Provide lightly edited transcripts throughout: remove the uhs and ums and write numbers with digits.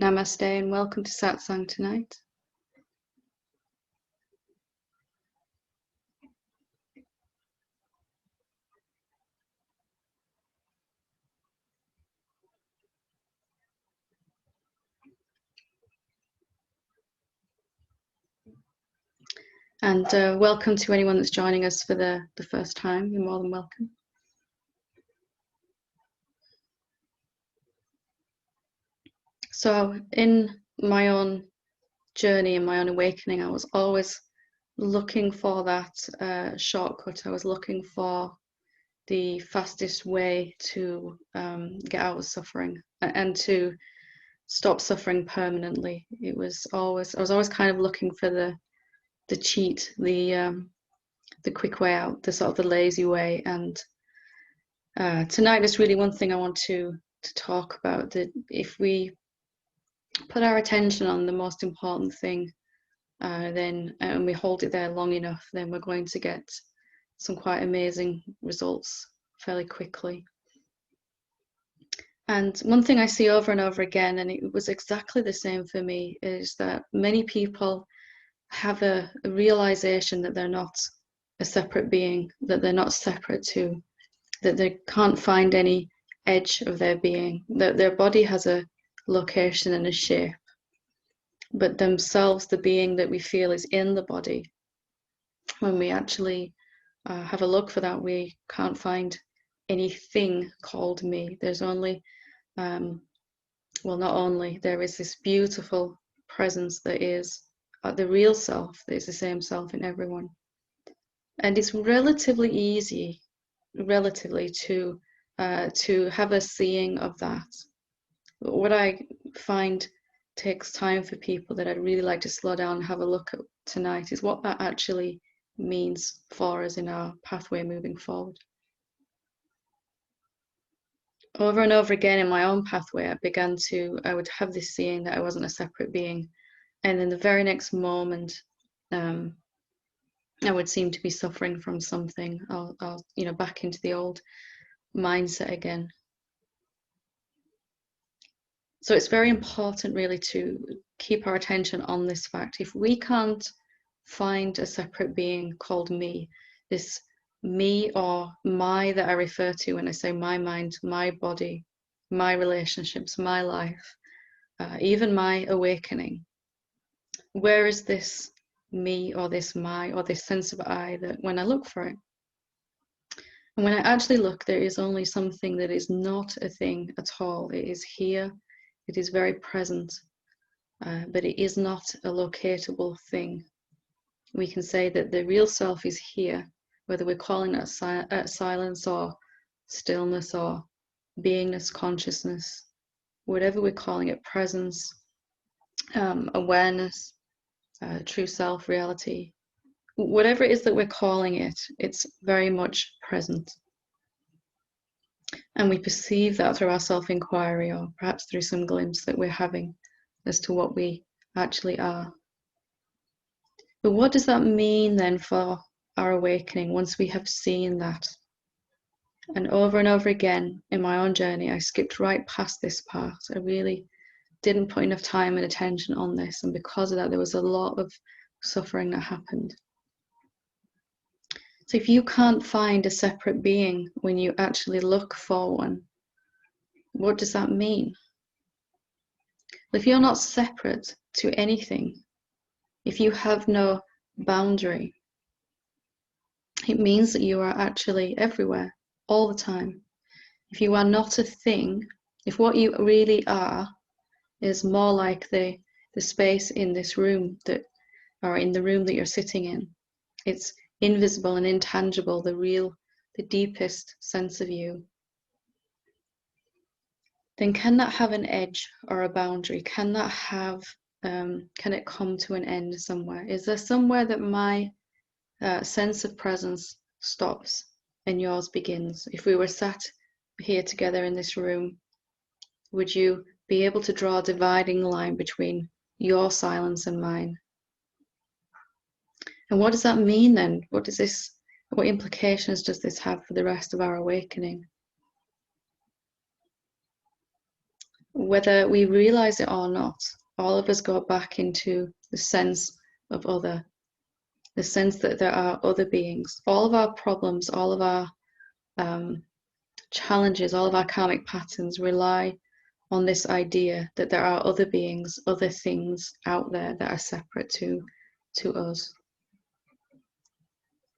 Namaste and welcome to Satsang tonight. And welcome to anyone that's joining us for the first time. You're more than welcome. So in my own journey and my own awakening, I was always looking for that shortcut. I was looking for the fastest way to get out of suffering and to stop suffering permanently. I was always kind of looking for the cheat, the quick way out, the sort of the lazy way. And tonight is really one thing I want to talk about, that if we put our attention on the most important thing, then and we hold it there long enough, then we're going to get some quite amazing results fairly quickly. And one thing I see over and over again, and it was exactly the same for me, is that many people have a realization that they're not a separate being, that they're not separate to, that they can't find any edge of their being, that their body has a location and a shape, but themselves, the being that we feel is in the body, when we actually have a look for that, we can't find anything called me. There's only, well, not only, there is this beautiful presence that is the real self, that is the same self in everyone. And it's relatively easy, to have a seeing of that. What I find takes time for people, that I'd really like to slow down and have a look at tonight, is what that actually means for us in our pathway moving forward. Over and over again in my own pathway, I would have this seeing that I wasn't a separate being, and then the very next moment I would seem to be suffering from something. I'll back into the old mindset again. So it's very important really to keep our attention on this fact. If we can't find a separate being called me, this me or my that I refer to when I say my mind, my body, my relationships, my life, even my awakening, where is this me or this my or this sense of I, that when I look for it? And when I actually look, there is only something that is not a thing at all. It is here, it is very present, but it is not a locatable thing. We can say that the real self is here, whether we're calling it silence or stillness or beingness, consciousness, whatever we're calling it, presence, awareness, true self, reality, whatever it is that we're calling it, it's very much present. And we perceive that through our self-inquiry, or perhaps through some glimpse that we're having as to what we actually are. But what does that mean then for our awakening once we have seen that? And over again in my own journey, I skipped right past this part. I really didn't put enough time and attention on this, and because of that, there was a lot of suffering that happened. So if you can't find a separate being when you actually look for one, what does that mean? Well, if you're not separate to anything, if you have no boundary, it means that you are actually everywhere, all the time. If you are not a thing, if what you really are is more like the space in this room or in the room that you're sitting in, it's invisible and intangible, the deepest sense of you, then can that have an edge or a boundary? Can that have, can it come to an end somewhere? Is there somewhere that my sense of presence stops and yours begins? If we were sat here together in this room, would you be able to draw a dividing line between your silence and mine? And what does that mean then? What implications does this have for the rest of our awakening? whether we realize it or not, all of us go back into the sense of other, the sense that there are other beings. All of our problems, all of our challenges, all of our karmic patterns rely on this idea that there are other beings, other things out there that are separate to us.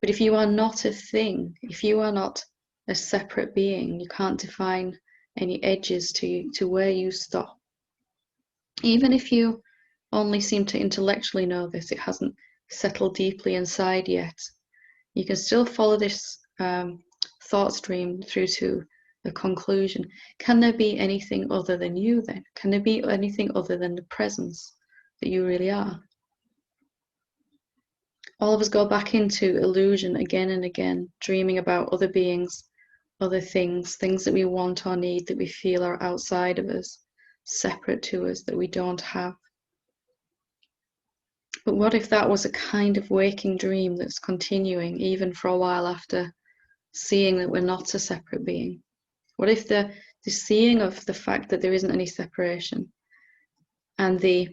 But if you are not a thing, if you are not a separate being, you can't define any edges to where you stop. Even if you only seem to intellectually know this, it hasn't settled deeply inside yet, you can still follow this thought stream through to the conclusion. Can there be anything other than you then? Can there be anything other than the presence that you really are? All of us go back into illusion again and again, dreaming about other beings, other things that we want or need, that we feel are outside of us, separate to us, that we don't have. But what if that was a kind of waking dream that's continuing even for a while after seeing that we're not a separate being? What if the seeing of the fact that there isn't any separation and the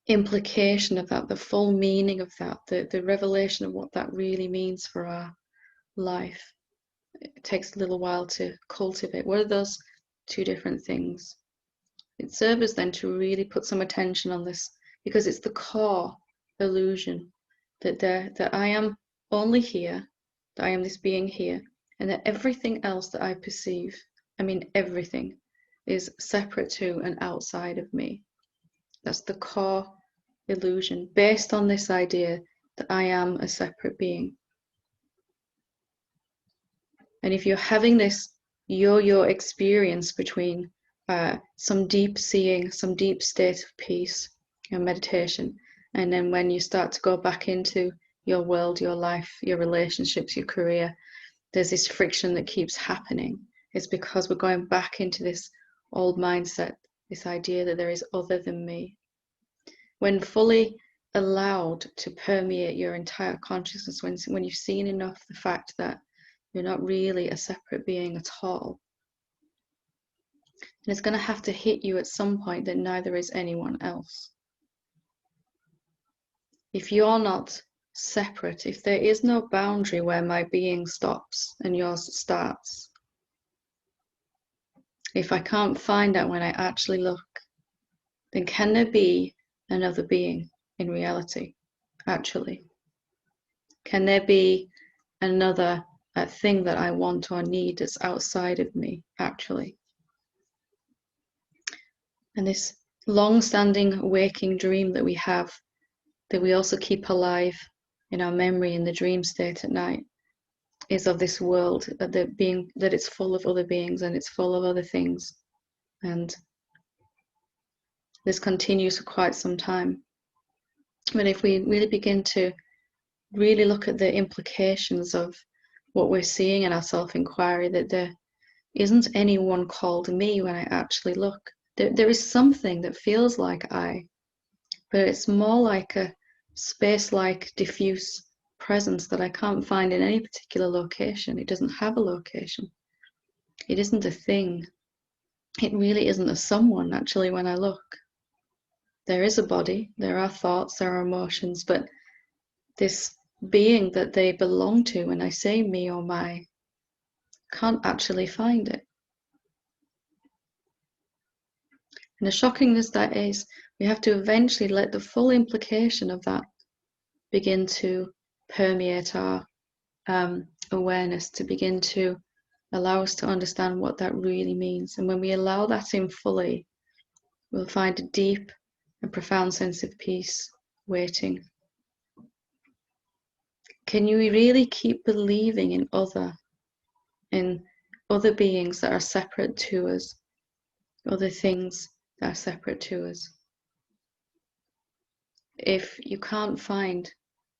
implication of that, the full meaning of that, the revelation of what that really means for our life, it takes a little while to cultivate. What are those two different things? It serves us then to really put some attention on this, because it's the core illusion that I am only here, that I am this being here, and that everything else that I perceive, I mean everything, is separate to and outside of me. That's the core illusion, based on this idea that I am a separate being. And if you're having this yo-yo experience between some deep seeing, some deep state of peace, your meditation, and then when you start to go back into your world, your life, your relationships, your career, there's this friction that keeps happening. It's because we're going back into this old mindset, this idea that there is other than me. When fully allowed to permeate your entire consciousness, when you've seen enough the fact that you're not really a separate being at all, and it's going to have to hit you at some point that neither is anyone else. If you're not separate, if there is no boundary where my being stops and yours starts, if I can't find out when I actually look, then can there be another being in reality, actually? Can there be another thing that I want or need that's outside of me, actually? And this long-standing waking dream that we have, that we also keep alive in our memory in the dream state at night, is of this world, that it's full of other beings and it's full of other things. And this continues for quite some time. But if we really begin to really look at the implications of what we're seeing in our self-inquiry, that there isn't anyone called me when I actually look. There is something that feels like I, but it's more like a space-like diffuse presence that I can't find in any particular location. It doesn't have a location. It isn't a thing. It really isn't a someone, actually, when I look. There is a body, there are thoughts, there are emotions, but this being that they belong to, when I say me or my, can't actually find it. And as shocking as that is, we have to eventually let the full implication of that begin to permeate our awareness, to begin to allow us to understand what that really means. And when we allow that in fully, we'll find a deep and profound sense of peace waiting. Can you really keep believing in other beings that are separate to us, other things that are separate to us? If you can't find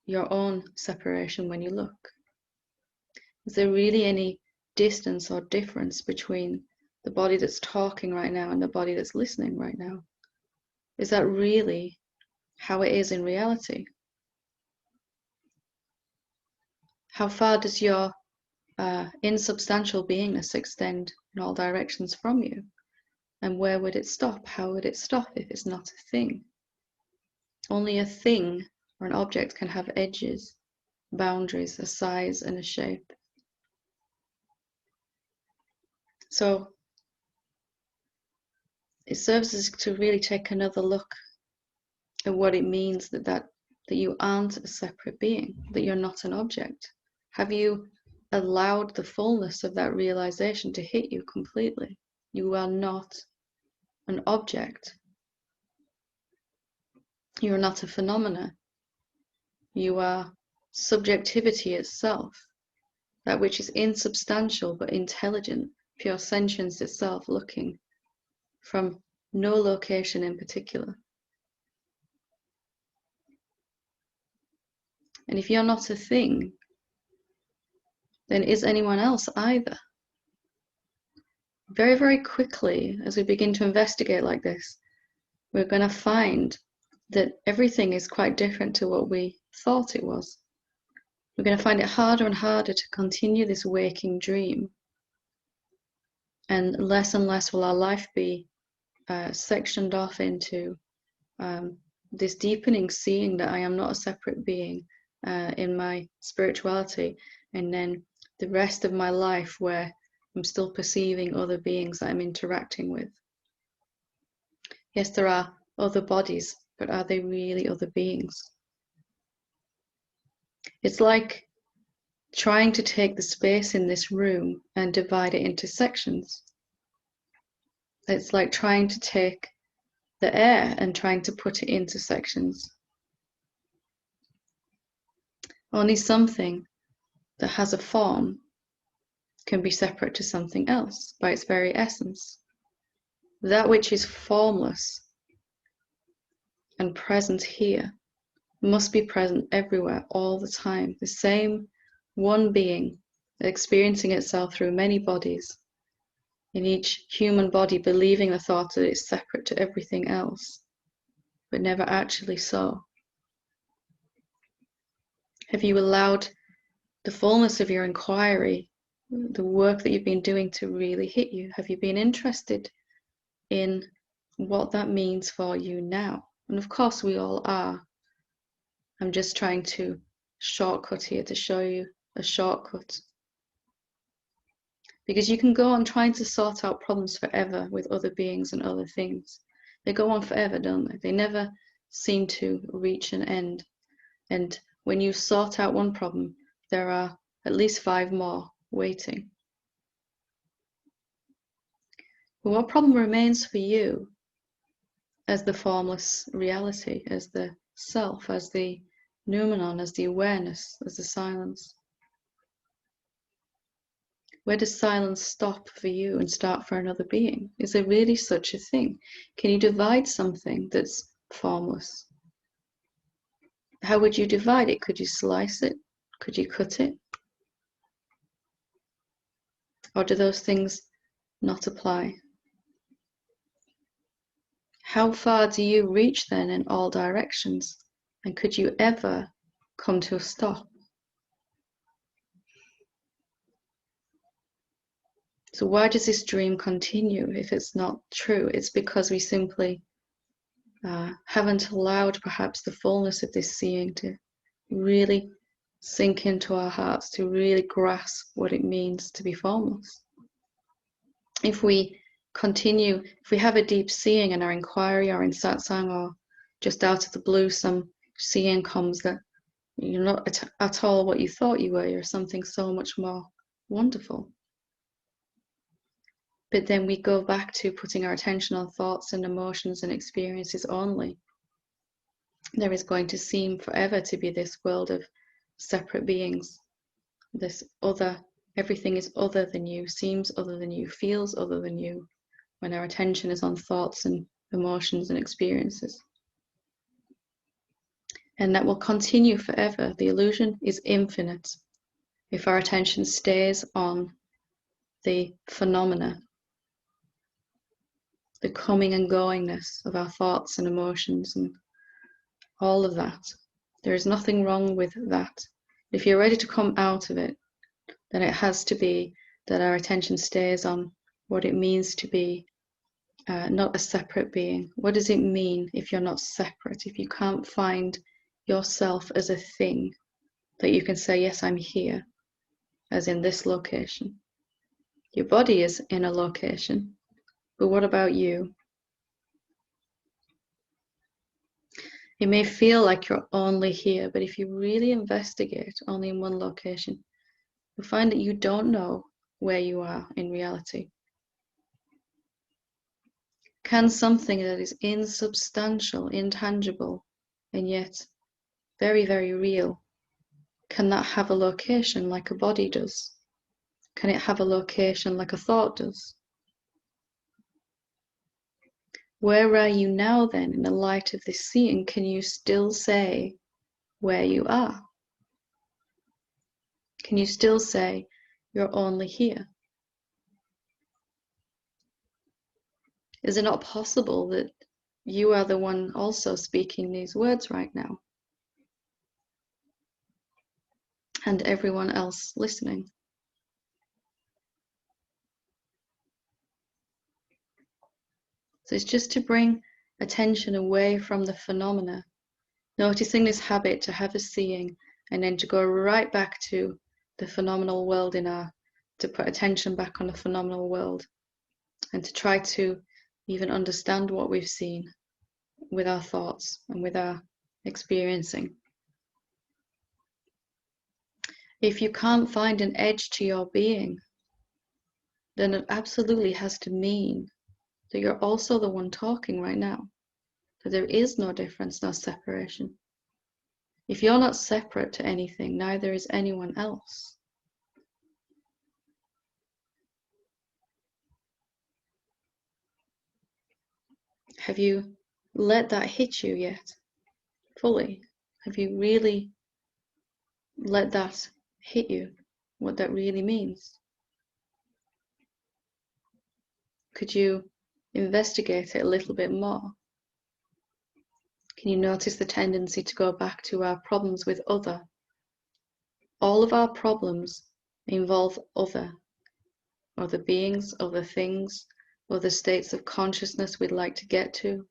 your own separation when you look, is there really any distance or difference between the body that's talking right now and the body that's listening right now? Is that really how it is in reality? How far does your insubstantial beingness extend in all directions from you? And where would it stop? How would it stop if it's not a thing? Only a thing or an object can have edges, boundaries, a size and a shape. So it serves us to really take another look at what it means that you aren't a separate being, that you're not an object. Have you allowed the fullness of that realization to hit you completely? You are not an object. You are not a phenomena. You are subjectivity itself, that which is insubstantial but intelligent, pure sentience itself, looking from no location in particular. And if you're not a thing, then is anyone else either? Very, very quickly, as we begin to investigate like this, we're going to find that everything is quite different to what we thought it was. We're going to find it harder and harder to continue this waking dream. And less will our life be sectioned off into this deepening seeing that I am not a separate being in my spirituality, and then the rest of my life where I'm still perceiving other beings that I'm interacting with. Yes, there are other bodies, but are they really other beings? It's like trying to take the space in this room and divide it into sections. It's like trying to take the air and trying to put it into sections. Only something that has a form can be separate to something else by its very essence. That which is formless and present here must be present everywhere all the time. The same one being experiencing itself through many bodies, in each human body believing the thought that it's separate to everything else, but never actually so. Have you allowed the fullness of your inquiry, the work that you've been doing, to really hit you? Have you been interested in what that means for you now? And of course we all are. I'm just trying to shortcut here to show you a shortcut. Because you can go on trying to sort out problems forever with other beings and other things. They go on forever, don't they? They never seem to reach an end. And when you sort out one problem, there are at least 5 more waiting. But what problem remains for you as the formless reality, as the self, as the noumenon, as the awareness, as the silence? Where does silence stop for you and start for another being? Is there really such a thing? Can you divide something that's formless? How would you divide it? Could you slice it? Could you cut it? Or do those things not apply? How far do you reach then in all directions? And could you ever come to a stop? So why does this dream continue if it's not true? It's because we simply haven't allowed perhaps the fullness of this seeing to really sink into our hearts, to really grasp what it means to be formless. If we continue, if we have a deep seeing in our inquiry or in satsang, or just out of the blue some seeing comes that you're not at all what you thought you were, you're something so much more wonderful. But then we go back to putting our attention on thoughts and emotions and experiences only. There is going to seem forever to be this world of separate beings, this other, everything is other than you, seems other than you, feels other than you, when our attention is on thoughts and emotions and experiences. And that will continue forever. The illusion is infinite if our attention stays on the phenomena, the coming and goingness of our thoughts and emotions and all of that. There is nothing wrong with that. If you're ready to come out of it, then it has to be that our attention stays on what it means to be not a separate being. What does it mean if you're not separate? If you can't find yourself as a thing that you can say, yes, I'm here, as in this location. Your body is in a location, but what about you? It may feel like you're only here, but if you really investigate only in one location, you'll find that you don't know where you are in reality. Can something that is insubstantial, intangible, and yet very, very real, can that have a location like a body does? Can it have a location like a thought does? Where are you now then in the light of this seeing? Can you still say where you are? Can you still say you're only here? Is it not possible that you are the one also speaking these words right now? And everyone else listening? So it's just to bring attention away from the phenomena, noticing this habit to have a seeing, and then to go right back to the phenomenal world to put attention back on the phenomenal world, and to try to even understand what we've seen with our thoughts and with our experiencing. If you can't find an edge to your being, then it absolutely has to mean that you're also the one talking right now, that there is no difference, no separation. If you're not separate to anything, neither is anyone else. Have you let that hit you yet? Fully? Have you really let that hit you? What that really means? Could you investigate it a little bit more? Can you notice the tendency to go back to our problems with other? All of our problems involve other beings, other things, other states of consciousness we'd like to get to.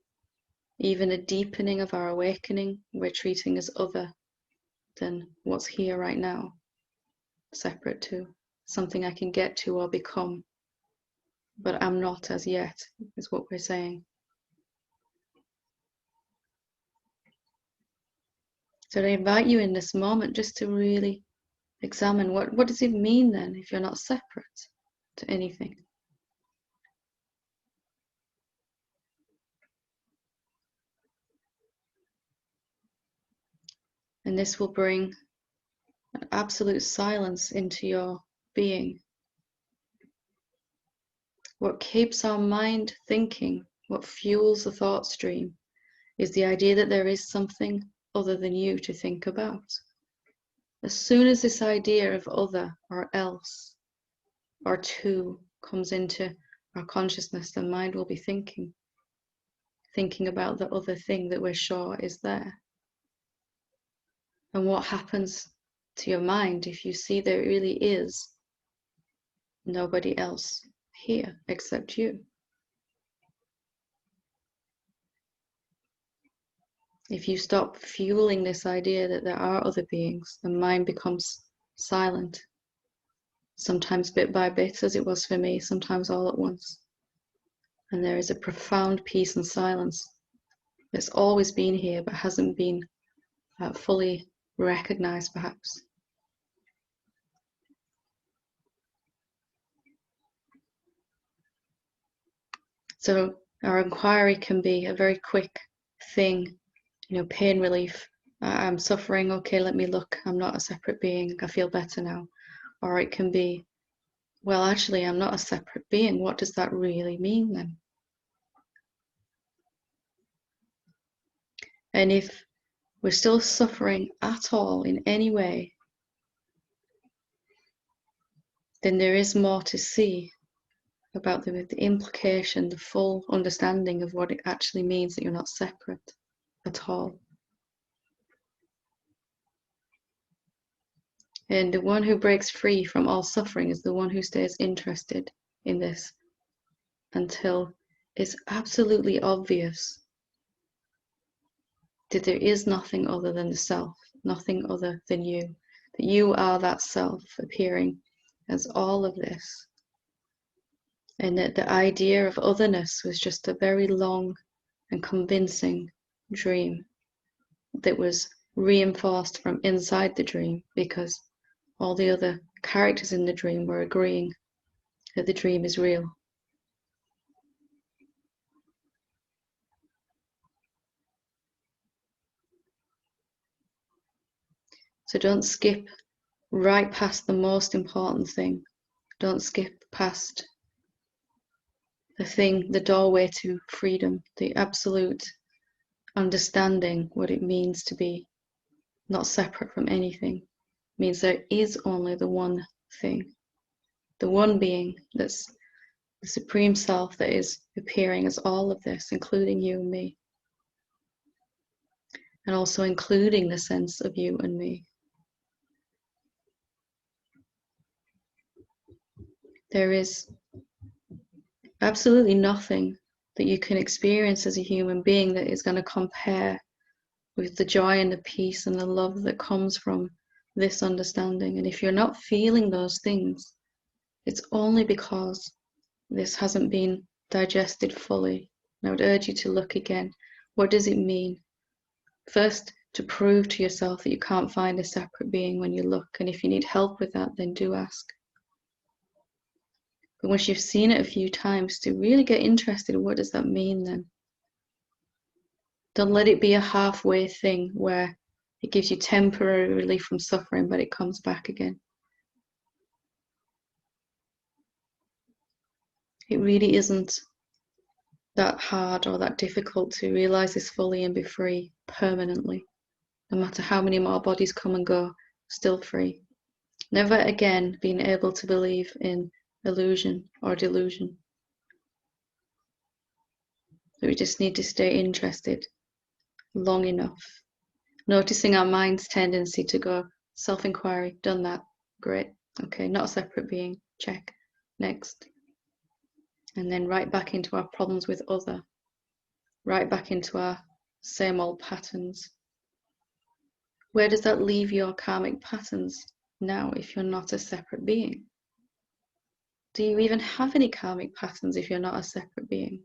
Even a deepening of our awakening, we're treating as other than what's here right now, separate to, something I can get to or become, but I'm not as yet, is what we're saying. So I invite you in this moment just to really examine what does it mean then if you're not separate to anything? And this will bring an absolute silence into your being. What keeps our mind thinking, what fuels the thought stream, is the idea that there is something other than you to think about. As soon as this idea of other or else or two comes into our consciousness, the mind will be thinking about the other thing that we're sure is there. And what happens to your mind if you see there really is nobody else here except you? If you stop fueling this idea that there are other beings, the mind becomes silent. Sometimes bit by bit, as it was for me, sometimes all at once. And there is a profound peace and silence that's always been here but hasn't been fully recognized, perhaps. So our inquiry can be a very quick thing, pain relief. I'm suffering, okay, let me look. I'm not a separate being. I feel better now. Or it can be, well, actually, I'm not a separate being. What does that really mean then? And if we're still suffering at all in any way, then there is more to see about the implication, the full understanding of what it actually means that you're not separate at all. And the one who breaks free from all suffering is the one who stays interested in this until it's absolutely obvious that there is nothing other than the self, nothing other than you, that you are that self appearing as all of this, and that the idea of otherness was just a very long and convincing dream that was reinforced from inside the dream because all the other characters in the dream were agreeing that the dream is real. So don't skip right past the most important thing. Don't skip past the thing, the doorway to freedom, the absolute understanding what it means to be not separate from anything. It means there is only the one thing, the one being that's the supreme self that is appearing as all of this, including you and me, and also including the sense of you and me. There is absolutely nothing that you can experience as a human being that is going to compare with the joy and the peace and the love that comes from this understanding. And if you're not feeling those things, it's only because this hasn't been digested fully. And I would urge you to look again. What does it mean? First, to prove to yourself that you can't find a separate being when you look. And if you need help with that, then do ask. But once you've seen it a few times, to really get interested in what does that mean then? Don't let it be a halfway thing where it gives you temporary relief from suffering, but it comes back again. It really isn't that hard or that difficult to realize this fully and be free permanently. No matter how many more bodies come and go, still free. Never again being able to believe in illusion or delusion. So we just need to stay interested long enough. Noticing our mind's tendency to go, self-inquiry, done that, great, okay, not a separate being, check, next. And then right back into our problems with other, right back into our same old patterns. Where does that leave your karmic patterns now if you're not a separate being? Do you even have any karmic patterns if you're not a separate being?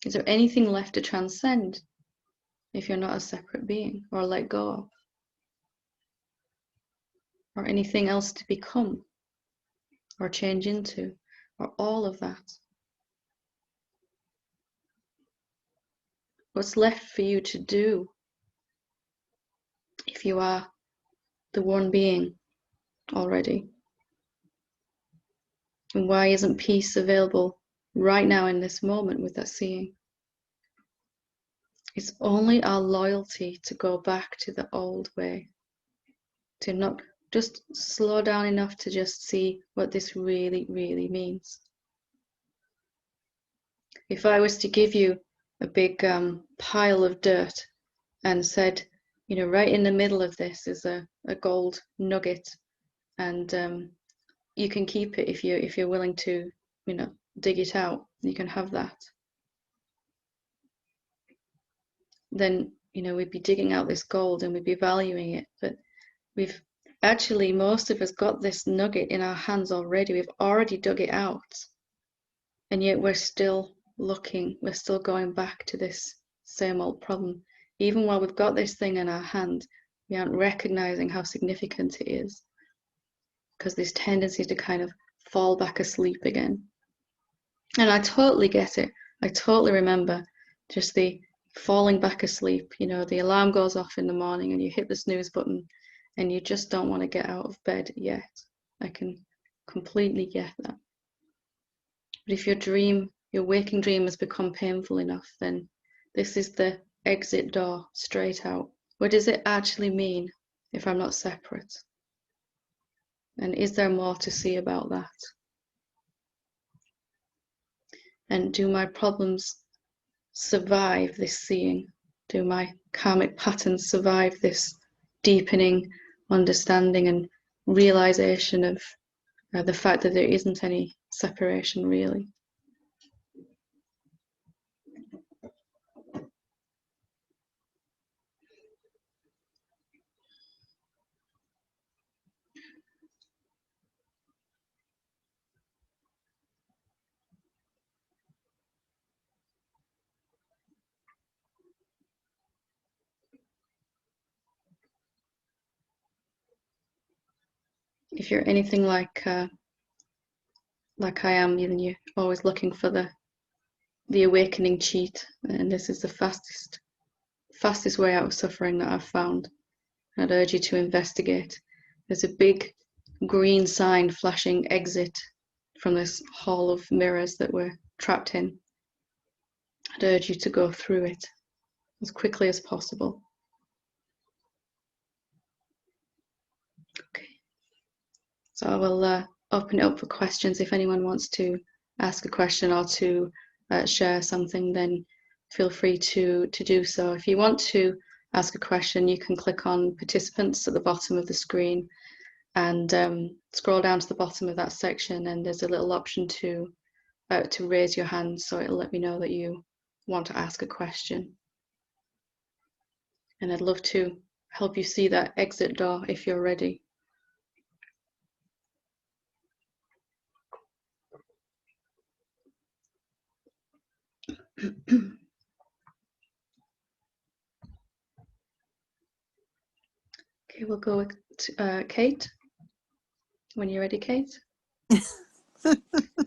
Is there anything left to transcend if you're not a separate being or let go of? Or anything else to become or change into, or all of that? What's left for you to do if you are the one being already? And why isn't peace available right now in this moment with that seeing? It's only our loyalty to go back to the old way, to not just slow down enough to just see what this really, really means. If I was to give you a big pile of dirt and said, you know, right in the middle of this is a gold nugget, and you can keep it if you're willing to, you know, dig it out, you can have that. Then, you know, we'd be digging out this gold and we'd be valuing it. But we've actually, most of us got this nugget in our hands already. We've already dug it out. And yet we're still looking, we're still going back to this same old problem. Even while we've got this thing in our hand, we aren't recognizing how significant it is. Because this tendency to kind of fall back asleep again. And I totally get it. I totally remember just the falling back asleep. You know, the alarm goes off in the morning and you hit the snooze button and you just don't want to get out of bed yet. I can completely get that. But if your waking dream has become painful enough, then this is the exit door straight out. What does it actually mean if I'm not separate? And is there more to see about that? And do my problems survive this seeing? Do my karmic patterns survive this deepening understanding and realization of the fact that there isn't any separation, really. If you're anything like I am, then you're always looking for the awakening cheat, and this is the fastest way out of suffering that I've found. I'd urge you to investigate. There's a big green sign flashing exit from this hall of mirrors that we're trapped in. I'd urge you to go through it as quickly as possible. Okay. So I will open it up for questions. If anyone wants to ask a question or to share something, then feel free to do so. If you want to ask a question, you can click on participants at the bottom of the screen and scroll down to the bottom of that section, and there's a little option to raise your hand, so it'll let me know that you want to ask a question. And I'd love to help you see that exit door if you're ready. Okay, we'll go with Kate. When you're ready, Kate.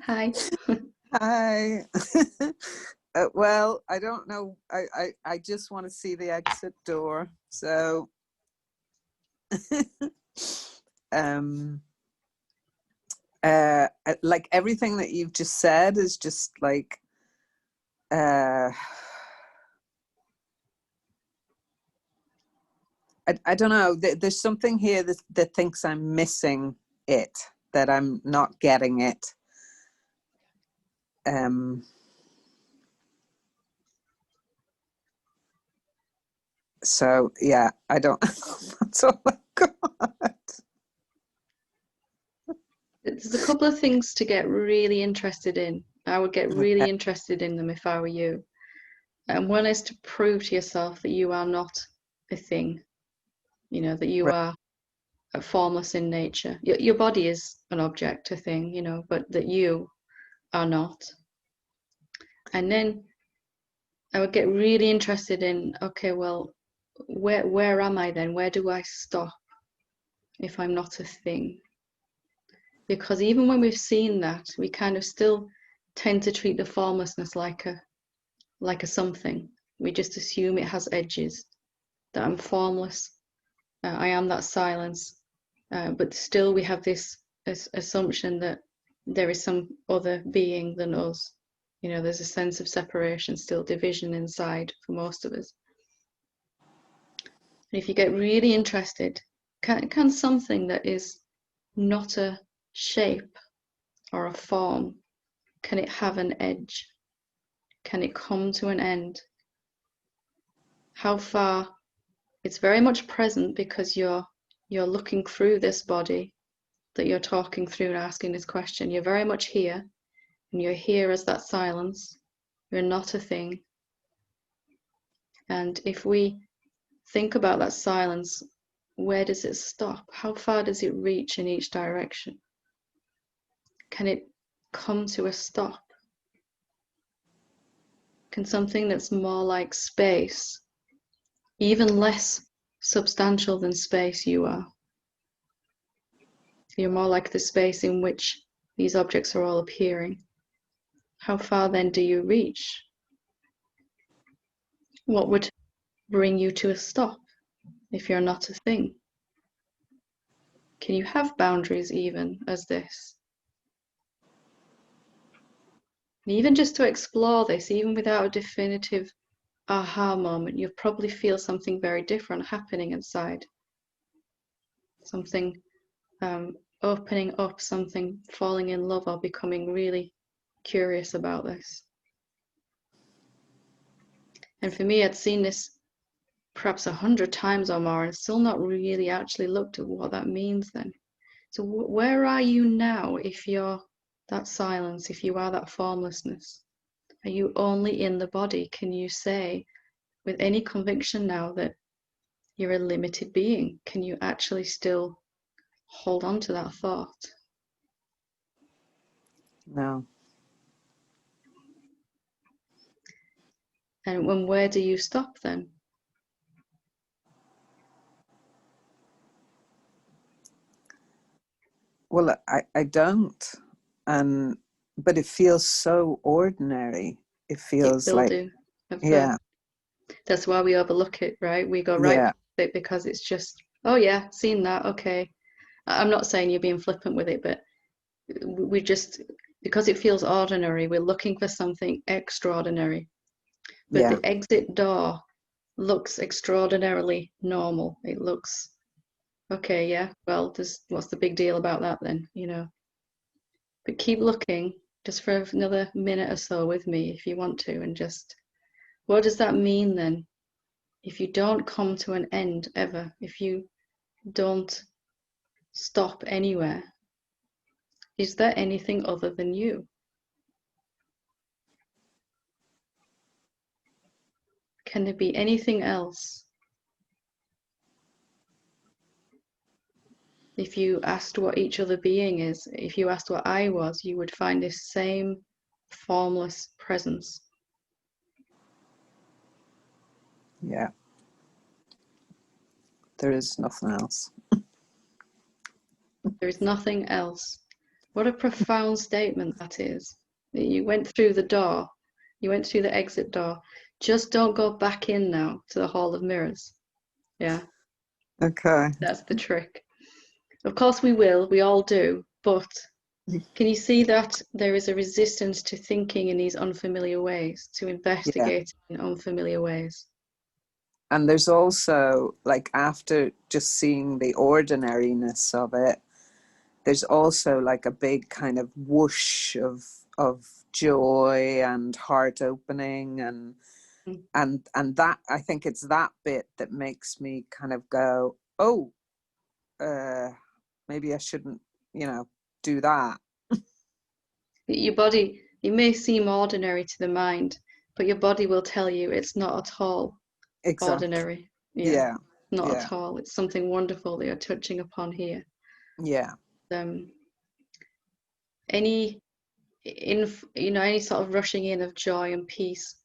Hi. Hi. Well, I don't know. I just want to see the exit door. So, like everything that you've just said is just like, I don't know. There's something here that thinks I'm missing it, that I'm not getting it. So yeah, I don't. That's all I got. There's a couple of things to get really interested in. I would get really interested in them if I were you. And one is to prove to yourself that you are not a thing. You know, that you are formless in nature. Your body is an object, a thing, you know, but that you are not. And then I would get really interested in, okay, well, where am I then? Where do I stop if I'm not a thing? Because even when we've seen that, we kind of still tend to treat the formlessness like a something. We just assume it has edges, that I'm formless, I am that silence, but still we have this assumption that there is some other being than us. You know, there's a sense of separation, still division inside for most of us. And if you get really interested, can something that is not a shape or a form, can it have an edge? Can it come to an end? How far? It's very much present because you're looking through this body that you're talking through and asking this question. You're very much here, and you're here as that silence. You're not a thing. And if we think about that silence, where does it stop? How far does it reach in each direction? Can it come to a stop? Can something that's more like space, even less substantial than space you are? You're more like the space in which these objects are all appearing. How far then do you reach? What would bring you to a stop if you're not a thing? Can you have boundaries even as this? And even just to explore this, even without a definitive aha moment, you'll probably feel something very different happening inside. Something opening up, something falling in love or becoming really curious about this. And for me, I'd seen this perhaps 100 times or more and still not really actually looked at what that means then. So where are you now if you're that silence, if you are that formlessness, are you only in the body? Can you say with any conviction now that you're a limited being? Can you actually still hold on to that thought? No. And where do you stop then? Well, I don't. But it feels so ordinary. It It feels will like, do. yeah, That's why we overlook it, right? We go right yeah, past it because it's just, oh yeah, seen that, okay. I'm not saying you're being flippant with it, but we just, because it feels ordinary, we're looking for something extraordinary. But yeah, the exit door looks extraordinarily normal. It looks, okay, yeah, well, what's the big deal about that then, you know? But keep looking just for another minute or so with me if you want to, and just, what does that mean then? If you don't come to an end ever, if you don't stop anywhere, is there anything other than you? Can there be anything else? If you asked what each other being is, if you asked what I was, you would find this same formless presence. yeah. There is nothing else. There is nothing else. What a profound statement that is. You went through the door, you went through the exit door. Just don't go back in now to the Hall of Mirrors. Yeah, Okay. that's the trick. Of course we will, we all do, but can you see that there is a resistance to thinking in these unfamiliar ways, to Yeah. investigate in unfamiliar ways? And there's also, like, after just seeing the ordinariness of it, there's also like a big kind of whoosh of joy and heart opening, Mm. and that, I think it's that bit that makes me kind of go, oh, maybe I shouldn't, do that. Your body, it may seem ordinary to the mind, but your body will tell you it's not at all Exactly. ordinary. Yeah, Yeah. not Yeah. at all. It's something wonderful that you're touching upon here. Yeah. Um, any any sort of rushing in of joy and peace,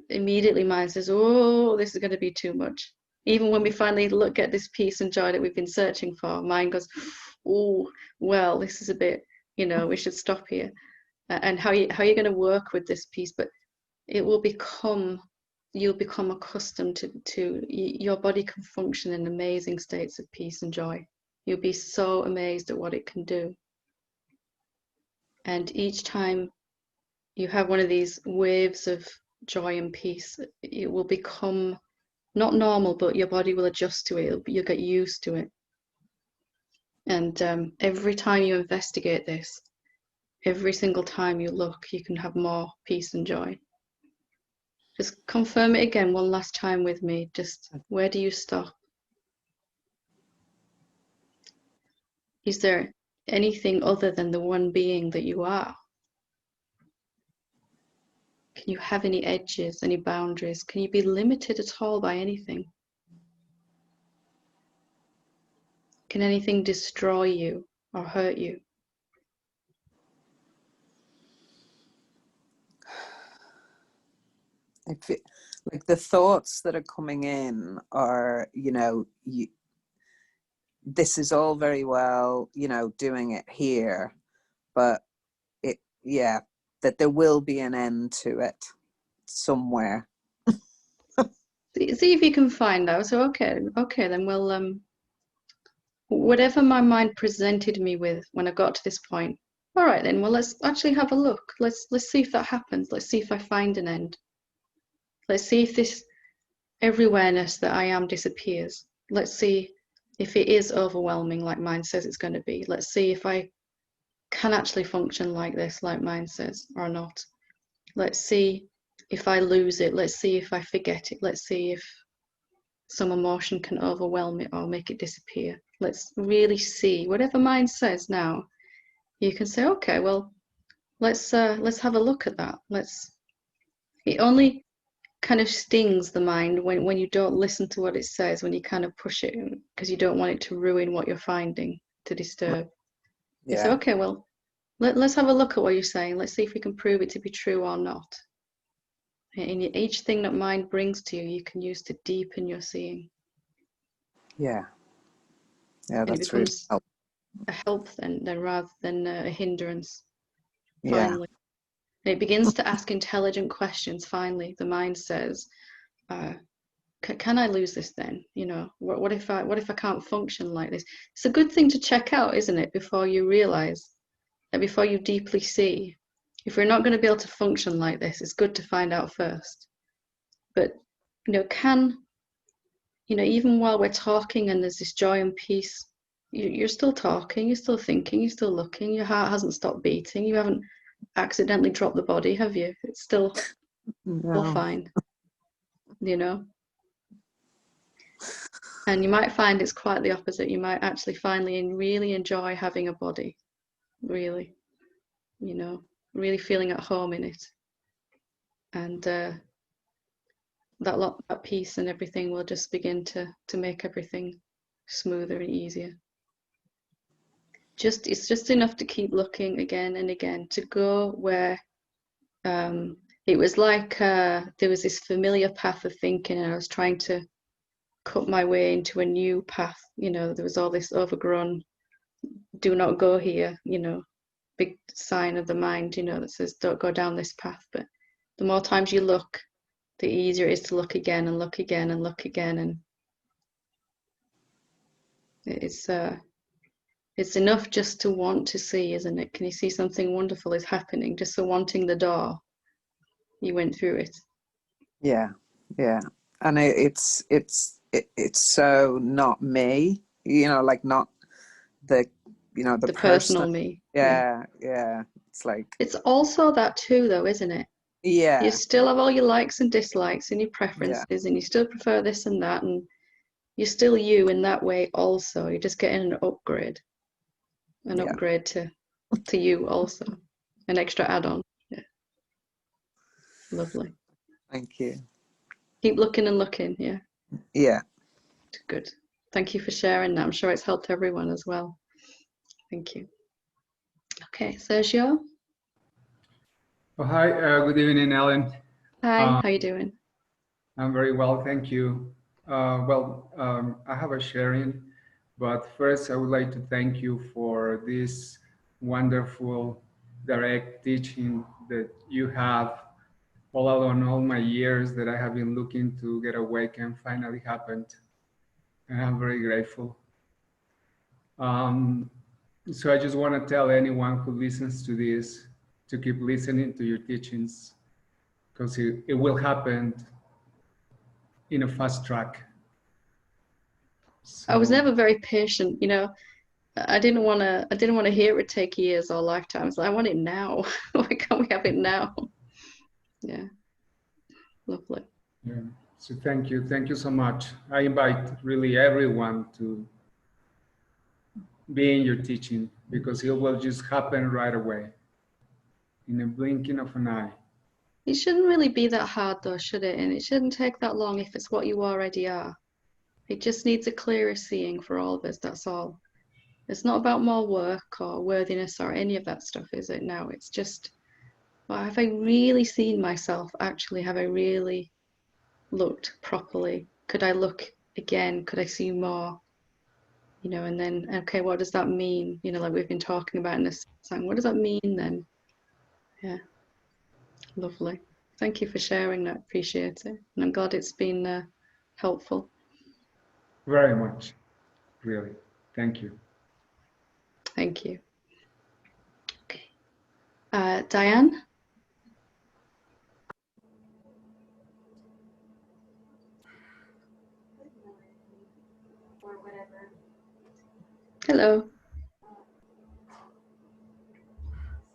immediately mind says, oh, this is going to be too much. Even when we finally look at this peace and joy that we've been searching for, mind goes, oh, well, this is a bit, we should stop here. And how are you going to work with this peace? But it will you'll become accustomed to your body can function in amazing states of peace and joy. You'll be so amazed at what it can do. And each time you have one of these waves of joy and peace, it will become not normal, but your body will adjust to it. You'll get used to it. And every time you investigate this, every single time you look, you can have more peace and joy. Just confirm it again one last time with me. Just where do you stop? Is there anything other than the one being that you are? Can you have any edges, any boundaries? Can you be limited at all by anything? Can anything destroy you or hurt you? Like, the thoughts that are coming in are, this is all very well, doing it here, but yeah, that there will be an end to it somewhere. See if you can find out. So okay, then we'll whatever my mind presented me with when I got to this point. All right, then. Well, let's actually have a look. Let's see if that happens. Let's see if I find an end. Let's see if this every awareness that I am disappears. Let's see if it is overwhelming, like mine says it's going to be. Let's see if I can actually function like this, like mine says, or not. Let's see if I lose it. Let's see if I forget it. Let's see if some emotion can overwhelm it or make it disappear. Let's really see whatever mind says now. You can say, okay, well, let's have a look at that. It only kind of stings the mind when you don't listen to what it says, when you kind of push it because you don't want it to ruin what you're finding, to disturb. You say, Yeah. okay, well, let's have a look at what you're saying. Let's see if we can prove it to be true or not. And each thing that mind brings to you, you can use to deepen your seeing. Yeah. Yeah, And it that's really becomes helpful. a help then rather than a hindrance, Yeah. finally. And it begins to ask intelligent questions, finally. The mind says, can I lose this then? You know, what if I can't function like this? It's a good thing to check out, isn't it, before you realize, that before you deeply see. If we're not going to be able to function like this, it's good to find out first. But, you know, even while we're talking and there's this joy and peace, you're still talking, you're still thinking, you're still looking, your heart hasn't stopped beating, you haven't accidentally dropped the body, have you? It's still No. fine, you know? And you might find it's quite the opposite. You might actually finally really enjoy having a body, really, really feeling at home in it. And that peace and everything will just begin to make everything smoother and easier. It's just enough to keep looking again and again, to go where it was like there was this familiar path of thinking, and I was trying to cut my way into a new path. There was all this overgrown, do not go here, big sign of the mind, that says don't go down this path. But the more times you look, the easier it is to look again and look again and look again. And it's enough just to want to see, isn't it? Can you see something wonderful is happening? Just for wanting the door, you went through it. Yeah. Yeah. And it's so not me, like not the the Personal person. me. Yeah. Yeah. It's like, It's also that too, though, isn't it? You yeah. still have all your likes and dislikes and your Yeah. preferences, and you still prefer this and that, and you're still you in that way also. You're just getting an Yeah. upgrade to you also, an extra add-on. Yeah, lovely. Thank you. Keep looking and looking. Yeah, Yeah. good. Thank you for sharing that. I'm sure it's helped everyone as well. Thank you. Okay, Sergio. Oh, hi, good evening, Ellen. Hi, how you doing? I'm very well, thank you. I have a sharing, but first I would like to thank you for this wonderful direct teaching that you have all along all my years that I have been looking to get awake and finally happened. And I'm very grateful. Um, so I just want to tell anyone who listens to this to keep listening to your teachings because it will happen in a fast track. I was So never very patient, I didn't want to hear it would take years or lifetimes. I want it now. Why can't we have it now? Yeah, lovely. yeah. So thank you so much. I invite really everyone to be in your teaching because it will just happen right away, in a blinking of an eye. It shouldn't really be that hard though, should it? And it shouldn't take that long if it's what you already are. It just needs a clearer seeing for all of us, that's all. It's not about more work or worthiness or any of that stuff, is it? No, it's just, well, have I really seen myself actually? Have I really looked properly? Could I look again? Could I see more? And then, okay, what does that mean? Like we've been talking about in this Satsang, what does that mean then? Yeah, lovely. Thank you for sharing that. Appreciate it. And I'm glad it's been helpful. Very much, really. Thank you. Thank you. Okay. Diane? Hello.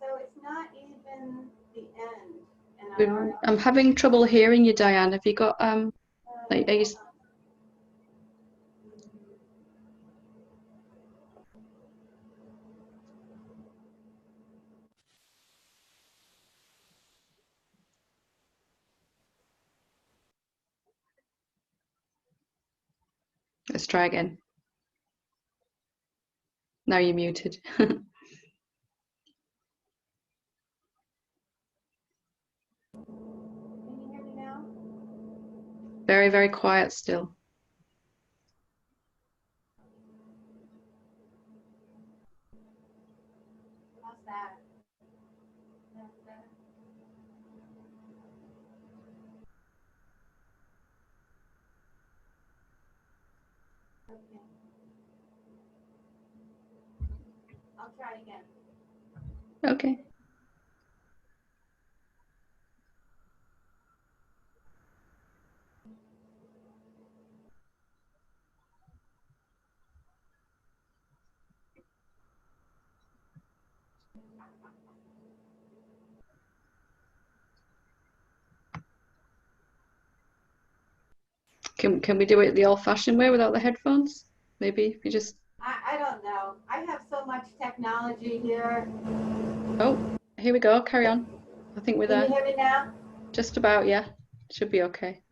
So it's not even the end. And I'm having trouble hearing you, Diane. Have you got are you, Let's try again. Now you're muted. Can you hear me now? Very, very quiet still. How's that? That's better? Okay. I'll try again. Okay. Can we do it the old-fashioned way without the headphones? Maybe if you just. I don't know. I have so much technology here. Oh, here we go. Carry on. I think we're Can you there. hear me now? Just about, yeah. Should be okay.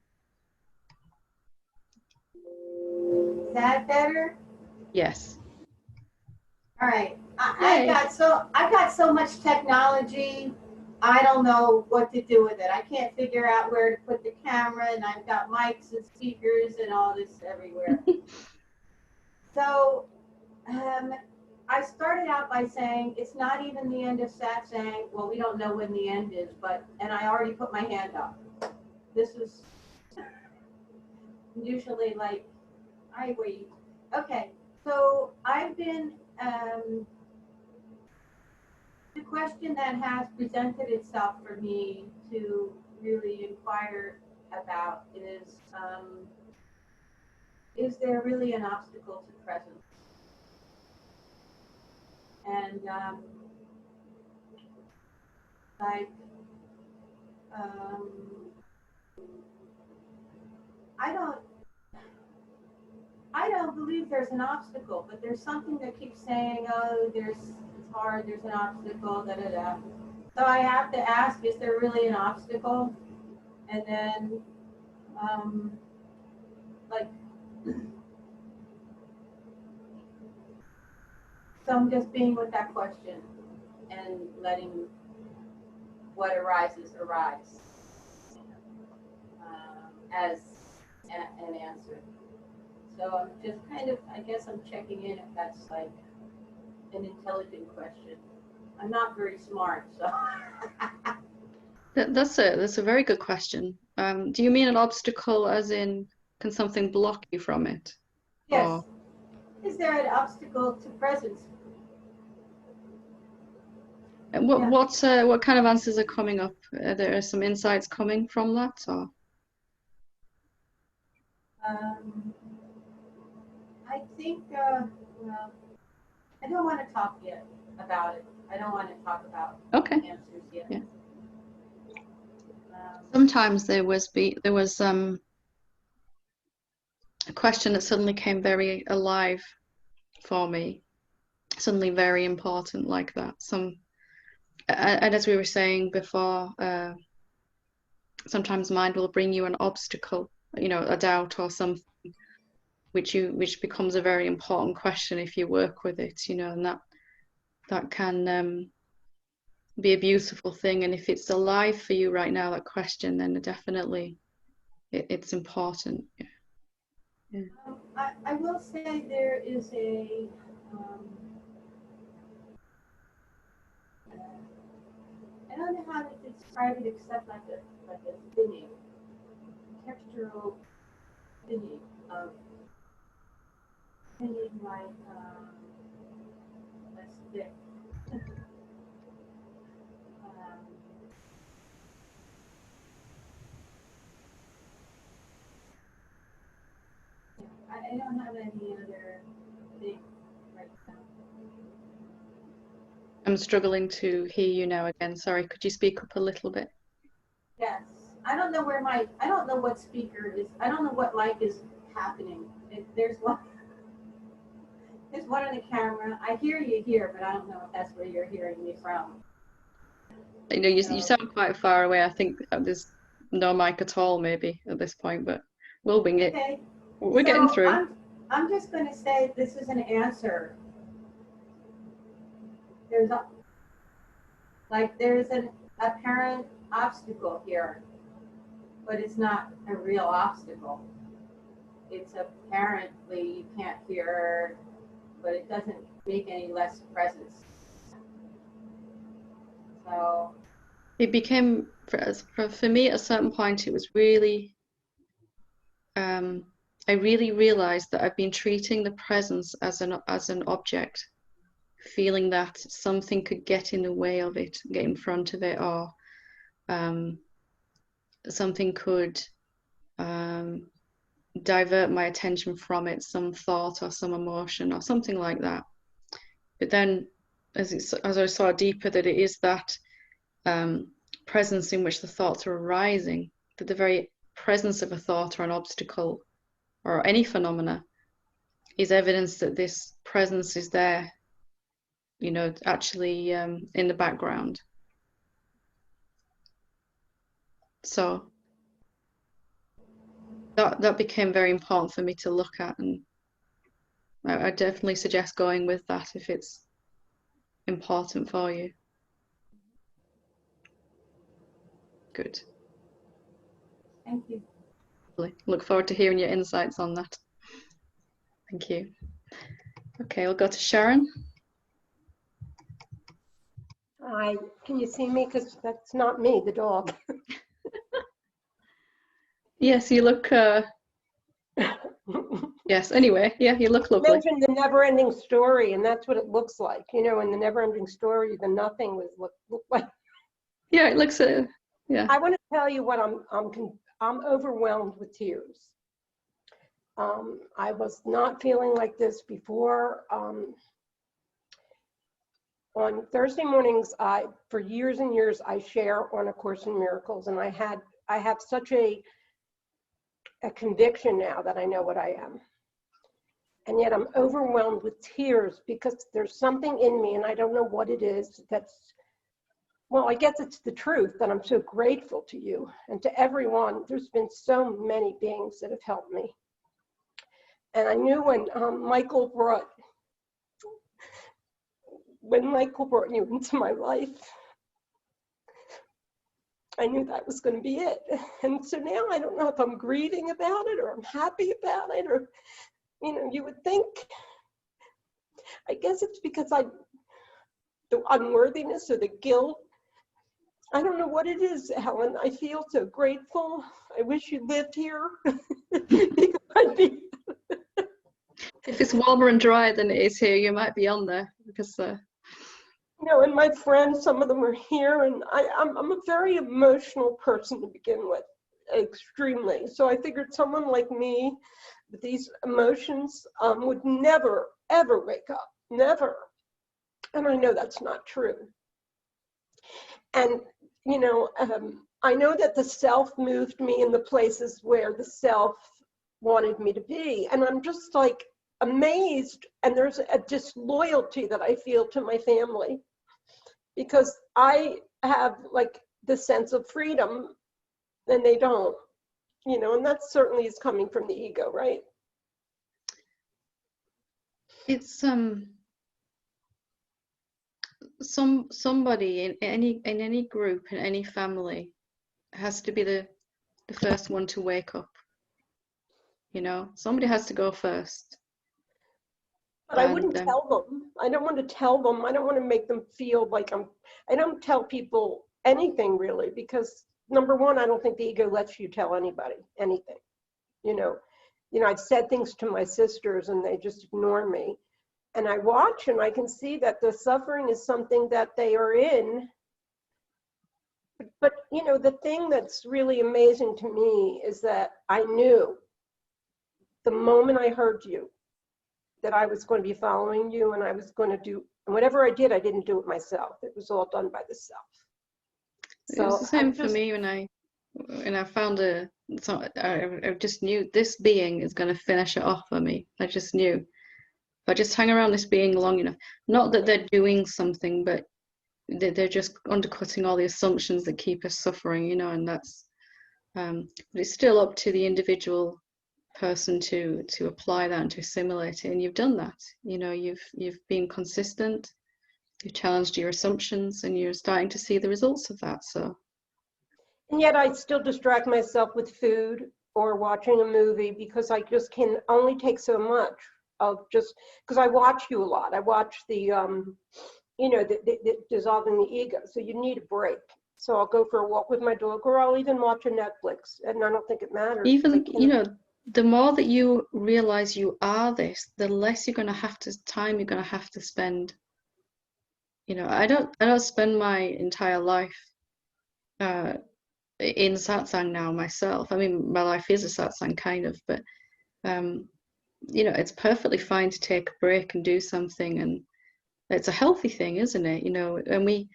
Is that better? Yes. All right. Yay. I've got so much technology. I don't know what to do with it. I can't figure out where to put the camera, and I've got mics and speakers and all this everywhere. So I started out by saying it's not even the end of Satsang. Well, we don't know when the end is, and I already put my hand up. This is usually like, I wait. Okay, so I've been, the question that has presented itself for me to really inquire about is there really an obstacle to presence? And like, I don't believe there's an obstacle, but there's something that keeps saying, oh, it's hard, there's an obstacle, da da da. So I have to ask, is there really an obstacle? And then, like, so I'm just being with that question and letting what arises arise as an answer. So I'm just kind of, I guess I'm checking in if that's like an intelligent question. I'm not very smart, so. That's a very good question. Do you mean an obstacle as in, can something block you from it? Yes. Or, Is there an obstacle to presence? and what kind of answers are coming up? There are some insights coming from that, or? I think, well, I don't want to talk yet about it. I don't want to talk about Okay. answers yet. Yeah. Sometimes there was a question that suddenly came very alive for me, suddenly very important like that. And as we were saying before, sometimes mind will bring you an obstacle, a doubt or something, which becomes a very important question if you work with it, and that can be a beautiful thing. And if it's alive for you right now, that question, then definitely it's important. Yeah. I will say there is I don't know how to describe it except like a thinning, textural thinning of thinning like less thick. I don't have any other thing right now. I'm struggling to hear you now again. Sorry, could you speak up a little bit? Yes. I don't know what speaker is. I don't know what mic is happening. There's one on the camera. I hear you here, but I don't know if that's where you're hearing me from. You sound quite far away. I think there's no mic at all maybe at this point, but we'll wing it. Okay. We're getting through. I'm just going to say this is an answer. There's an apparent obstacle here, but it's not a real obstacle. It's apparently you can't hear, but it doesn't make any less presence. So it became, for me at a certain point, it was really, I really realized that I've been treating the presence as an object, feeling that something could get in the way of it, get in front of it, or something could divert my attention from it, some thought or some emotion or something like that. But then as I saw deeper that it is that presence in which the thoughts are arising, that the very presence of a thought or an obstacle or any phenomena is evidence that this presence is there, you know, actually in the background. So that became very important for me to look at, and I definitely suggest going with that if it's important for you. Good. thank you. Look forward to hearing your insights on that. Thank you. Okay, we'll go to Sharon. Hi, can you see me? Because that's not me, the dog. Yes, you look, yes, anyway, yeah, you look lovely. Mentioned the never-ending story, and that's what it looks like. You know, in the never-ending story, the nothing was look like. Yeah, it looks, yeah. I want to tell you what I'm overwhelmed with tears. I was not feeling like this before. On Thursday mornings, for years and years, I share on A Course in Miracles, and I have such a conviction now that I know what I am. And yet I'm overwhelmed with tears because there's something in me, and I don't know what it is, well, I guess it's the truth that I'm so grateful to you and to everyone. There's been so many beings that have helped me. And I knew when Michael brought you into my life, I knew that was going to be it. And so now I don't know if I'm grieving about it or I'm happy about it, or, you know, you would think, I guess it's because the unworthiness or the guilt. I don't know what it is, Helen. I feel so grateful. I wish you lived here. Because I'd be... If it's warmer and drier than it is here, you might be on there because You know, and my friends, some of them are here, and I'm a very emotional person to begin with, extremely. So I figured someone like me with these emotions would never, ever wake up, never. And I know that's not true. And, you know, I know that the self moved me in the places where the self wanted me to be. And I'm just like amazed, and there's a disloyalty that I feel to my family, because I have like the sense of freedom and they don't, you know, and that certainly is coming from the ego, right? it's somebody in any group, in any family, has to be the first one to wake up. You know, somebody has to go first. But I wouldn't tell them. I don't want to tell them. I don't want to make them feel like I don't tell people anything really, because number one, I don't think the ego lets you tell anybody anything. You know, I've said things to my sisters and they just ignore me. And I watch and I can see that the suffering is something that they are in. But you know, the thing that's really amazing to me is that I knew the moment I heard you that I was going to be following you, and I was going to do, and whatever I did, I didn't do it myself. It was all done by the self. So it was the same for me when I found I just knew this being is going to finish it off for me. I just knew. If I just hang around this being long enough, not that they're doing something, but they're just undercutting all the assumptions that keep us suffering, you know, and that's, but it's still up to the individual person to apply that and to assimilate it, and you've done that. You know, you've been consistent, you've challenged your assumptions, and you're starting to see the results of that. So, and yet I still distract myself with food or watching a movie because I just can only take so much of just because I watch you a lot. I watch the you know, the dissolving the ego. So you need a break. So I'll go for a walk with my dog, or I'll even watch a Netflix, and I don't think it matters. even, you know, the more that you realize you are this, the less you're going to have to time you're going to have to spend. You know, I don't spend my entire life in satsang now myself. I mean, my life is a satsang kind of, but you know, it's perfectly fine to take a break and do something, and it's a healthy thing, isn't it? You know, and we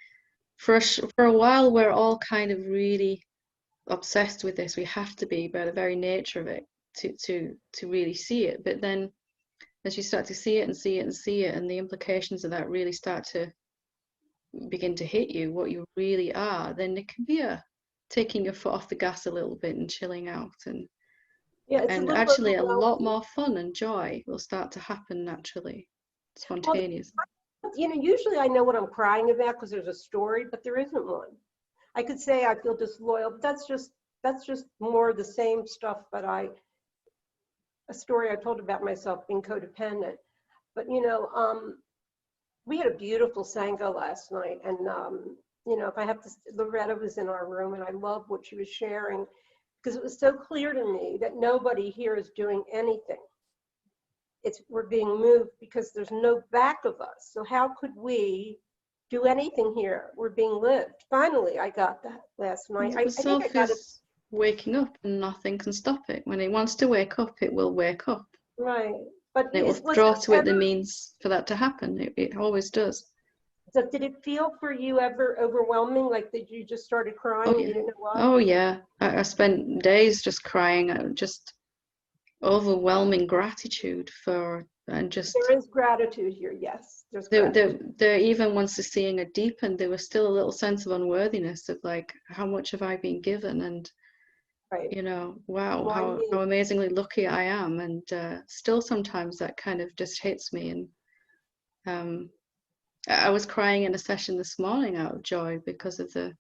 for a while we're all kind of really obsessed with this. We have to be by the very nature of it to really see it. But then as you start to see it and see it and see it, and the implications of that really start to begin to hit you, what you really are, then it can be a taking your foot off the gas a little bit and chilling out, and yeah, it's and actually a lot more fun and joy will start to happen naturally, spontaneous. Well, you know, usually I know what I'm crying about because there's a story, but there isn't one. I could say I feel disloyal, but that's just more of the same stuff. But a story I told about myself being codependent. But you know, we had a beautiful Sangha last night, and you know, if I have to, Loretta was in our room, and I loved what she was sharing because it was so clear to me that nobody here is doing anything. We're being moved because there's no back of us. So how could we do anything here? We're being lived. Finally, I got that last night. I think I got it. Waking up, and nothing can stop it. When it wants to wake up, it will wake up. Right. But it will draw to it the means for that to happen. It always does. So did it feel for you ever overwhelming? Like that you just started crying and you didn't know why? Oh yeah. I spent days just crying, just overwhelming gratitude for, and just there is gratitude here. Yes, there's there even once the seeing had deepened, there was still a little sense of unworthiness of like, how much have I been given, and right. You know, wow, how amazingly lucky I am, and still sometimes that kind of just hits me. And I was crying in a session this morning out of joy because of the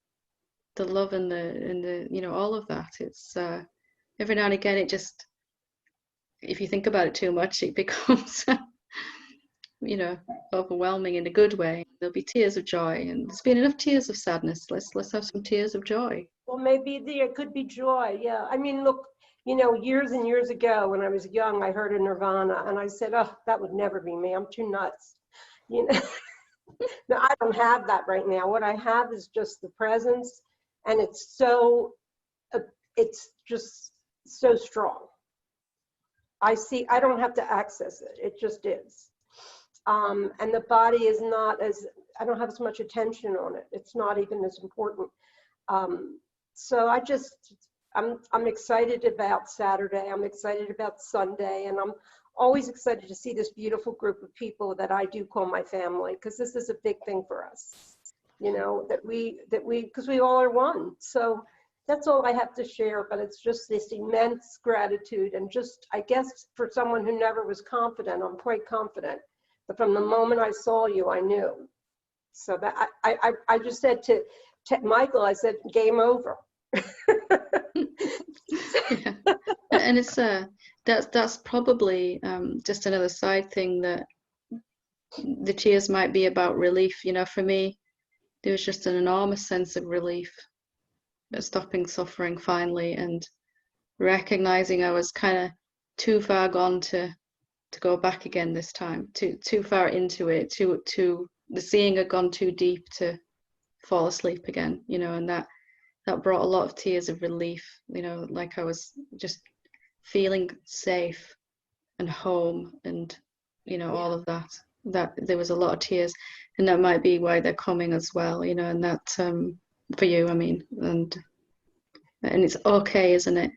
love and the you know, all of that. It's every now and again, it just, if you think about it too much, it becomes you know, overwhelming in a good way. There'll be tears of joy, and there's been enough tears of sadness. Let's have some tears of joy. Well, maybe there could be joy. Yeah. I mean, look, you know, years and years ago when I was young, I heard of Nirvana and I said, oh, that would never be me. I'm too nuts. You know, no, I don't have that right now. What I have is just the presence, and it's just so strong. I don't have to access it. It just is. And the body is not as, I don't have as much attention on it. It's not even as important. So I'm excited about Saturday. I'm excited about Sunday, and I'm always excited to see this beautiful group of people that I do call my family, because this is a big thing for us, you know, because we all are one. So that's all I have to share, but it's just this immense gratitude, and just, I guess for someone who never was confident, I'm quite confident, but from the moment I saw you, I knew. So that I just said to Michael, I said, game over. Yeah. And it's that's probably just another side thing, that the tears might be about relief. You know, for me, there was just an enormous sense of relief at stopping suffering finally, and recognizing I was kind of too far gone to go back again this time, too far into it, to the seeing had gone too deep to fall asleep again, you know, and that brought a lot of tears of relief, you know, like I was just feeling safe and home, and you know, all of that there was a lot of tears, and that might be why they're coming as well, you know, and that for you, I mean, and it's okay, isn't it?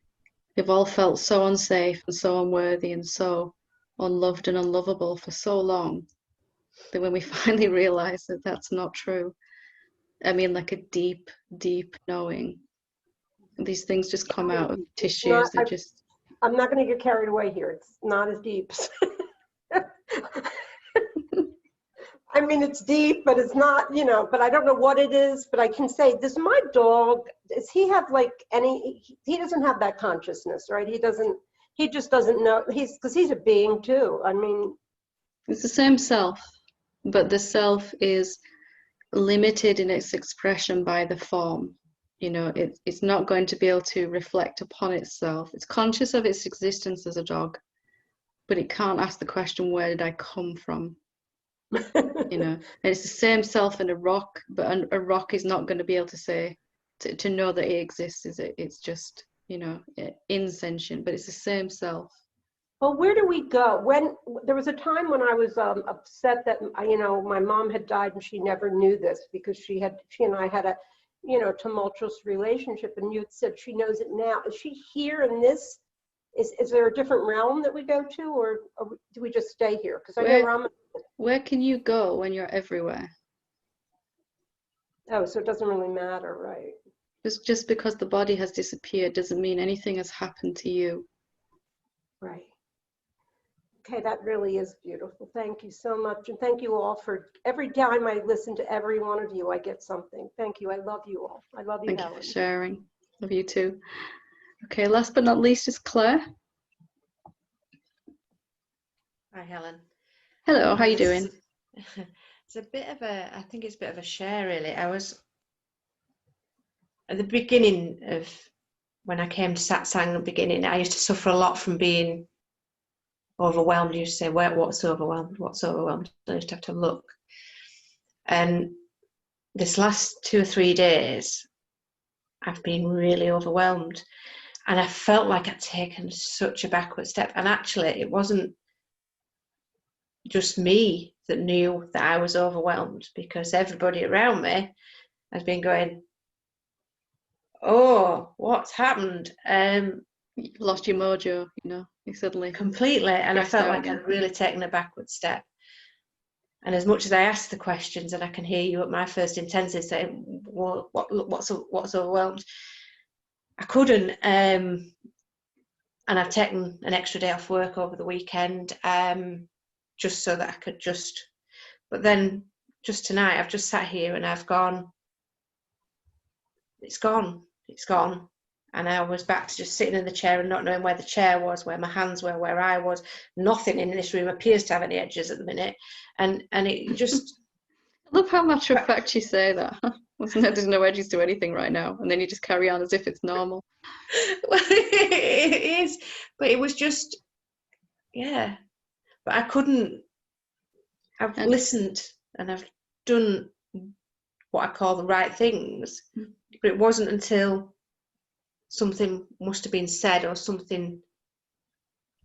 We've all felt so unsafe and so unworthy and so unloved and unlovable for so long, that when we finally realize that that's not true, I mean, like a deep knowing, these things just come out of tissues. They're just, I'm not going to get carried away here. It's not as deep. I mean, it's deep, but it's not, you know, but I don't know what it is, but I can say, does my dog, does he have like any, he doesn't have that consciousness, right? He just doesn't know, because he's a being too. I mean. It's the same self, but the self is limited in its expression by the form. You know, it's not going to be able to reflect upon itself. It's conscious of its existence as a dog, but it can't ask the question, where did I come from? You know, and it's the same self in a rock, but a rock is not going to be able to say, to know that it exists. It's just, you know, insentient, but it's the same self. Well, where do we go? When there was a time when I was upset that, you know, my mom had died and she never knew this, because she and I had a, you know, tumultuous relationship, and you said she knows it now. Is she here in this? Is there a different realm that we go to, or do we just stay here? Because I know where can you go when you're everywhere? Oh, so it doesn't really matter, right? Just because the body has disappeared doesn't mean anything has happened to you. Right. Okay, that really is beautiful. Thank you so much. And thank you all for, every time I listen to every one of you, I get something. Thank you. I love you all. I love you, Thank Helen. you for sharing. Love you too. Okay, last but not least is Claire. Hi, Helen. Hello, how are you doing? It's a bit of a, I think it's a bit of a share, really. I was, at the beginning of, when I came to Satsang at the beginning, I used to suffer a lot from being overwhelmed. You used to say, what's overwhelmed? What's overwhelmed? I used to have to look. And this last 2 or 3 days, I've been really overwhelmed. And I felt like I'd taken such a backward step. And actually, it wasn't just me that knew that I was overwhelmed, because everybody around me has been going, oh, what's happened? You lost your mojo, you know, you suddenly Completely. And I felt like again. I'd really taken a backward step. And as much as I asked the questions, and I can hear you at my first intensity saying, well, what's overwhelmed? I couldn't. And I've taken an extra day off work over the weekend, just so that I could but then just tonight, I've just sat here and I've gone, it's gone. And I was back to just sitting in the chair and not knowing where the chair was, where my hands were, where I was. Nothing in this room appears to have any edges at the minute. And it just... I love how matter of fact you say that. There's no edges to anything right now. And then you just carry on as if it's normal. Well, it is. But it was just, yeah. But I couldn't... I've listened and I've done what I call the right things. But it wasn't until something must have been said, or something,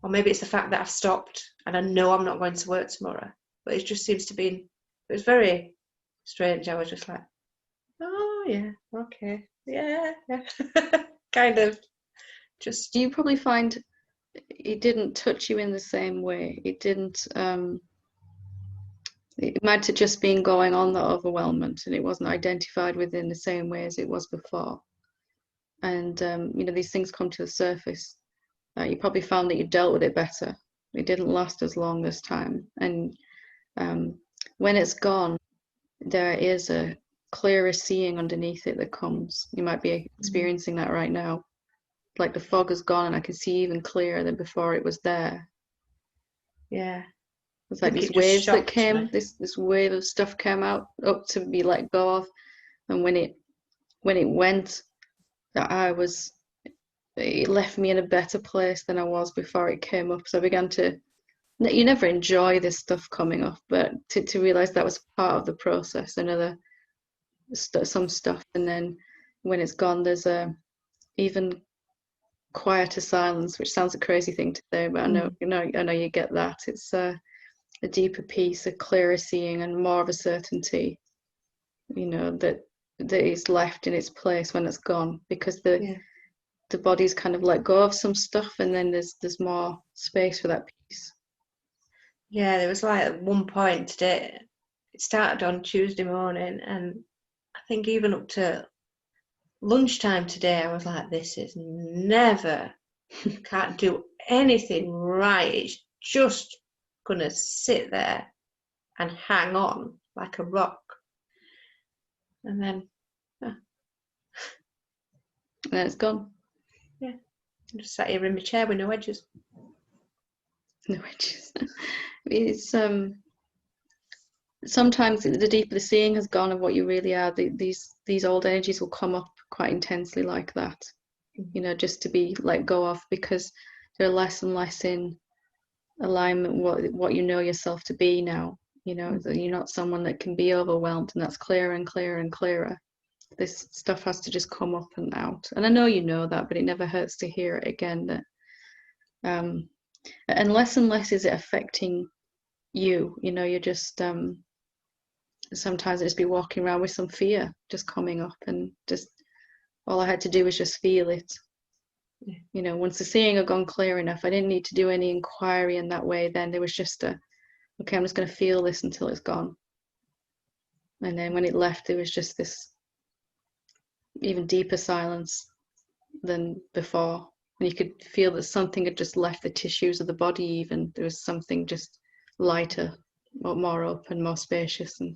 or maybe it's the fact that I've stopped and I know I'm not going to work tomorrow, but it just seems to be, it was very strange. I was just like, oh yeah, okay, yeah. Kind of just... You probably find it didn't touch you in the same way. It didn't, it might have just been going on, that overwhelmment, and it wasn't identified within the same way as it was before. And you know, these things come to the surface. You probably found that you dealt with it better. It didn't last as long this time. And when it's gone, there is a clearer seeing underneath it that comes. You might be experiencing that right now. Like the fog is gone and I can see even clearer than before it was there. Yeah. It's like these waves that came, this wave of stuff came up to be let go of. And when it went, it left me in a better place than I was before it came up. So I began to, you never enjoy this stuff coming up, but to realize that was part of the process, some stuff. And then when it's gone, there's a even quieter silence, which sounds a crazy thing to say, but I know you get that. It's a deeper peace, a clearer seeing, and more of a certainty, you know, that is left in its place when it's gone, because the body's kind of let go of some stuff, and then there's more space for that peace. Yeah, there was like at one point today, it started on Tuesday morning, and I think even up to lunchtime today, I was like, this is never can't do anything right. It's just going to sit there and hang on like a rock. And then it's gone. Yeah. I'm just sat here in my chair with no edges. No edges. It's sometimes the deeper the seeing has gone of what you really are, these old energies will come up quite intensely like that. You know, just to be let go of, because they're less and less in alignment what you know yourself to be now. You know, that you're not someone that can be overwhelmed, and that's clearer and clearer and clearer. This stuff has to just come up and out. And I know you know that, but it never hurts to hear it again, that and less is it affecting you. You know, you're just sometimes I just be walking around with some fear just coming up, and just all I had to do was just feel it. You know, once the seeing had gone clear enough, I didn't need to do any inquiry in that way. Then there was just okay, I'm just going to feel this until it's gone. And then when it left, there was just this even deeper silence than before. And you could feel that something had just left the tissues of the body. Even there was something just lighter, more open, more spacious, and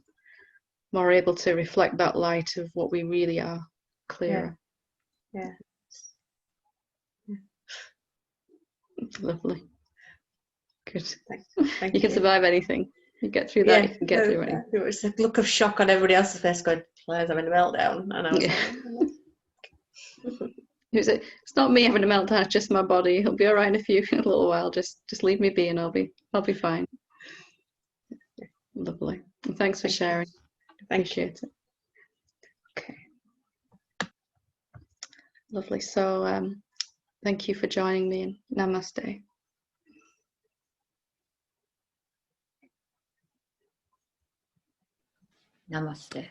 more able to reflect that light of what we really are, clearer. Yeah. It's lovely. Good. Thank You can survive anything. You get through that, you can get through anything. It was a look of shock on everybody else's face going, Claire's having a meltdown. And I was like, it's not me having a meltdown, it's just my body. It'll be all right in a little while. Just leave me be and I'll be fine. Lovely. And thanks for sharing. Appreciate it. Okay. Lovely. So thank you for joining me, and namaste. Namaste.